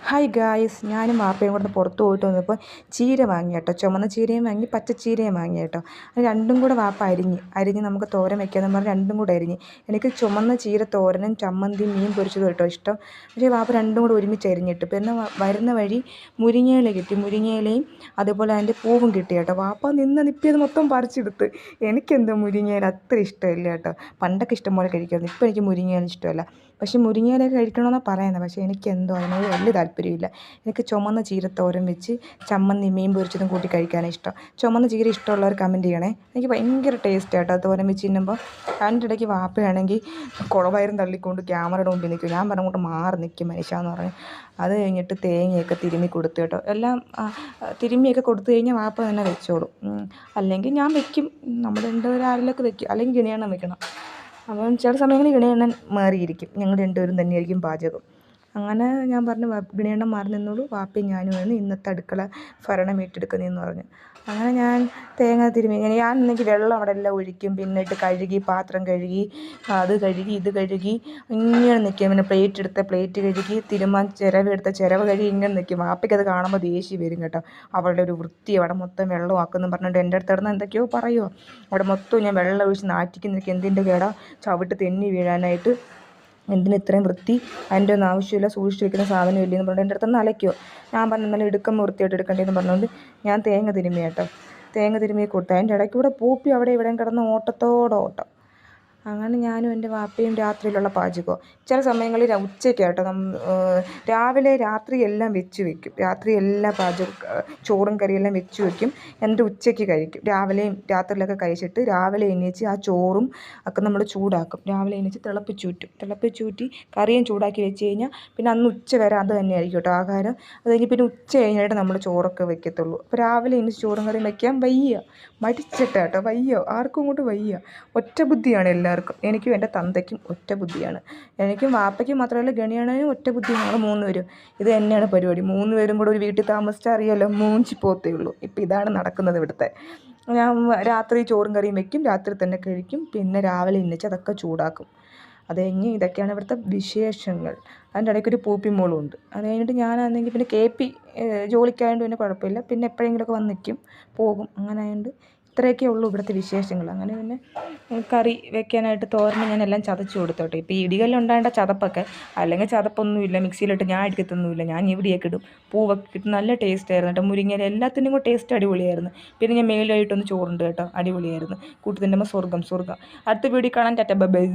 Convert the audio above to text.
Hi guys, ഞാനും വാപ്പയും കൂടെ പുറത്ത് പോയിട്ട് വന്നപ്പോൾ ചീര വാങ്ങി കേട്ടോ. ചുമന്ന ചീരയും വാങ്ങി, പച്ചച്ചീരയും വാങ്ങി കേട്ടോ. അത് രണ്ടും കൂടെ വാപ്പ അരിഞ്ഞ് നമുക്ക് തോരൻ വെക്കാമെന്ന് പറഞ്ഞ് രണ്ടും കൂടെ അരിഞ്ഞ്. എനിക്ക് ചുമന്ന ചീര തോരനും ചമ്മന്തിയും മീൻ പൊരിച്ചതും കേട്ടോ ഇഷ്ടം. പക്ഷേ വാപ്പ രണ്ടും കൂടെ ഒരുമിച്ച് അരിഞ്ഞിട്ട്. പിന്നെ വരുന്ന വഴി മുരിങ്ങയില കിട്ടി. മുരിങ്ങയിലയും അതുപോലെ അതിൻ്റെ പൂവും കിട്ടി കേട്ടോ. വാപ്പ നിപ്പിയത് മൊത്തം പറിച്ചെടുത്ത്. എനിക്കെന്തോ മുരിങ്ങയില അത്ര ഇഷ്ടമില്ല കേട്ടോ. പണ്ടൊക്കെ ഇഷ്ടം പോലെ കഴിക്കുമായിരുന്നു. ഇപ്പോൾ എനിക്ക് മുരിങ്ങയില ഇഷ്ടമല്ല. പക്ഷേ മുരിങ്ങയിലൊക്കെ കഴിക്കണമെന്നാണ് പറയുന്നത്. പക്ഷേ എനിക്കെന്തോ അതിനോട് വലിയ താല്പര്യമില്ല. എനിക്ക് ചുമന്ന ചീരത്തോരൻ വെച്ച് ചമ്മന്തി മീൻ പൊരിച്ചതും കൂട്ടി കഴിക്കാനാണ് ഇഷ്ടം. ചുമന്ന ചീര ഇഷ്ടമുള്ളവർ കമൻറ്റ് ചെയ്യണേ. എനിക്ക് ഭയങ്കര ടേസ്റ്റ് കേട്ടോ തോരൻ വെച്ച് തിന്നുമ്പോൾ. അതിൻ്റെ ഇടയ്ക്ക് വാപ്പയാണെങ്കിൽ കുളവയറും തള്ളിക്കൊണ്ട് ക്യാമറയുടെ മുമ്പിൽ നിൽക്കും. ഞാൻ പറഞ്ഞുകൊണ്ട് മാറി നിൽക്കും മനുഷ്യാന്ന് പറഞ്ഞ്. അത് കഴിഞ്ഞിട്ട് തേങ്ങയൊക്കെ തിരുമ്മി കൊടുത്തു കേട്ടോ. എല്ലാം തിരുമ്മിയൊക്കെ കൊടുത്തു കഴിഞ്ഞാൽ വാപ്പ തന്നെ വെച്ചോളും. അല്ലെങ്കിൽ ഞാൻ വെക്കും. നമ്മൾ രണ്ടുപേരും ആരിലൊക്കെ വെക്കും. അല്ലെങ്കിൽ ഗിണിയണ്ണം വെക്കണം. അപ്പം ചില സമയങ്ങളിൽ ഗിണിയണ്ണൻ മാറിയിരിക്കും. ഞങ്ങൾ രണ്ടുപേരും തന്നെയായിരിക്കും പാചകം. അങ്ങനെ ഞാൻ പറഞ്ഞു ഗിണിയണ്ണൻ മാറി നിന്നോളൂ, വാപ്പയും ഞാനുമാണ് ഇന്നത്തെ അടുക്കള ഭരണം ഏറ്റെടുക്കുന്നതെന്ന് പറഞ്ഞു. അങ്ങനെ ഞാൻ തേങ്ങ തിരുമ്മി ഞാൻ ഇന്നെങ്കിൽ വെള്ളം അവിടെ എല്ലാം ഒഴിക്കും. പിന്നെ ഇട്ട് കഴുകി, പാത്രം കഴുകി, അത് കഴുകി, ഇത് കഴുകി ഇങ്ങനെ നിൽക്കും. പിന്നെ പ്ലേറ്റ് കഴുകി, തിരുമ്മാൻ ചിരവ് കഴുകി ഇങ്ങനെ നിൽക്കും. വാപ്പയ്ക്കത് കാണുമ്പോൾ ദേഷ്യം വരും കേട്ടോ. അവളുടെ ഒരു വൃത്തി, അവിടെ മൊത്തം വെള്ളമാക്കുമെന്ന് പറഞ്ഞിട്ട് എൻ്റെ അടുത്ത് കിടന്ന് എന്തൊക്കെയോ പറയുമോ. അവിടെ മൊത്തം ഞാൻ വെള്ളം ഒഴിച്ച് നാറ്റിക്ക് നിൽക്കും. എന്തിൻ്റെ കേടാ, ചവിട്ട് തെന്നി വീഴാനായിട്ട്. എന്തിന് ഇത്രയും വൃത്തി, അതിൻ്റെ ഒന്നും ആവശ്യമില്ല, സൂക്ഷിച്ച് വെക്കുന്ന സാധനം ഇല്ലെന്ന് പറഞ്ഞിട്ട് എൻ്റെ അടുത്ത് അലയ്ക്കുമോ. ഞാൻ പറഞ്ഞു എന്നാലും എടുക്കുമ്പോൾ വൃത്തിയായിട്ട് എടുക്കേണ്ടതെന്ന് പറഞ്ഞുകൊണ്ട് ഞാൻ തേങ്ങ തിരുമ്മി കേട്ടോ. തേങ്ങ തിരുമ്മി കൊടുത്തു. അതിൻ്റെ ഇടയ്ക്കൂടെ പൂപ്പി അവിടെ ഇവിടെയും കിടന്ന് ഓട്ടത്തോടോട്ടം. അങ്ങനെ ഞാനും എൻ്റെ വാപ്പയും രാത്രിയിലുള്ള പാചകവും. ചില സമയങ്ങളിൽ ഉച്ചയ്ക്ക് കേട്ടോ രാവിലെ രാത്രി എല്ലാം വെച്ച് വെക്കും. രാത്രി എല്ലാ ചോറും കറിയെല്ലാം വെച്ച് വെക്കും. എന്നിട്ട് ഉച്ചയ്ക്ക് കഴിക്കും. രാവിലെയും രാത്രിയിലൊക്കെ കഴിച്ചിട്ട് രാവിലെ എണീച്ച് ആ ചോറും ഒക്കെ നമ്മൾ ചൂടാക്കും. രാവിലെ എണീച്ച് തിളപ്പിച്ചൂറ്റി കറിയും ചൂടാക്കി വെച്ച് കഴിഞ്ഞാൽ പിന്നെ അന്ന് ഉച്ച വരെ അത് തന്നെയായിരിക്കും കേട്ടോ ആഹാരം. അത് കഴിഞ്ഞ് പിന്നെ ഉച്ച കഴിഞ്ഞിട്ട് നമ്മൾ ചോറൊക്കെ വെക്കത്തുള്ളൂ. അപ്പോൾ രാവിലെ എണീച്ച് ചോറും കറിയും വെക്കാൻ വയ്യ, മടിച്ചിട്ട് കേട്ടോ. വയ്യ, ആർക്കും ഇങ്ങോട്ട് വയ്യ. ഒറ്റ ബുദ്ധിയാണ് എല്ലാവർക്കും. എനിക്കും എൻ്റെ തന്തയ്ക്കും ഒറ്റ ബുദ്ധിയാണ്. എനിക്കും വാപ്പയ്ക്കും മാത്രമല്ല ഗണിയണ്ണനും ഒറ്റ ബുദ്ധിയാണ്. ഞങ്ങൾ 3 പേരും ഇത് തന്നെയാണ് പരിപാടി. 3 പേരും കൂടെ ഒരു വീട്ടിൽ താമസിച്ചാൽ അറിയാമല്ലോ, മൂഞ്ചി പോത്തേ ഉള്ളൂ. ഇപ്പം ഇതാണ് നടക്കുന്നത് ഇവിടുത്തെ. ഞാൻ രാത്രി ചോറും കറിയും വെക്കും, രാത്രി തന്നെ കഴിക്കും. പിന്നെ രാവിലെ എണീച്ച് അതൊക്കെ ചൂടാക്കും. അത് കഴിഞ്ഞ് ഇതൊക്കെയാണ് ഇവിടുത്തെ വിശേഷങ്ങൾ. അതിൻ്റെ ഇടയ്ക്ക് ഒരു പൂപ്പിമോളും ഉണ്ട്. അത് കഴിഞ്ഞിട്ട് ഞാനാണെങ്കിൽ പിന്നെ KP ജോലിക്കായതുകൊണ്ട് പിന്നെ കുഴപ്പമില്ല. പിന്നെ എപ്പോഴെങ്കിലുമൊക്കെ വന്ന് നിൽക്കും, പോകും. അങ്ങനെ ആയതുകൊണ്ട് ഇത്രയൊക്കെ ഉള്ളൂ ഇവിടുത്തെ വിശേഷങ്ങൾ. അങ്ങനെ പിന്നെ കറി വെക്കാനായിട്ട് തോരന് ഞാൻ എല്ലാം ചതച്ച് കൊടുത്തോട്ടെ. ഇപ്പോൾ ഈ ഇടികല്ലുണ്ടാകേണ്ട ചതപ്പൊക്കെ, അല്ലെങ്കിൽ ചതപ്പൊന്നുമില്ല, മിക്സിയിലിട്ട് ഞാൻ അടിക്കത്തൊന്നുമില്ല. ഞാൻ ഇവിടെയൊക്കെ ഇടും, പൂവൊക്കെ ഇട്ട് നല്ല ടേസ്റ്റ് ആയിരുന്നു കേട്ടോ. മുരിങ്ങയില എല്ലാത്തിനും കൂടെ ടേസ്റ്റ് അടിപൊളിയായിരുന്നു. പിന്നെ ഞാൻ മേലായിട്ടൊന്ന് ചോറുണ്ട് കേട്ടോ, അടിപൊളിയായിരുന്നു. കൂട്ടി തിന്നുമ്പോൾ സ്വർഗ്ഗം. അടുത്ത വീഡിയോ കാണാൻ ടാറ്റ ബൈ ബൈ.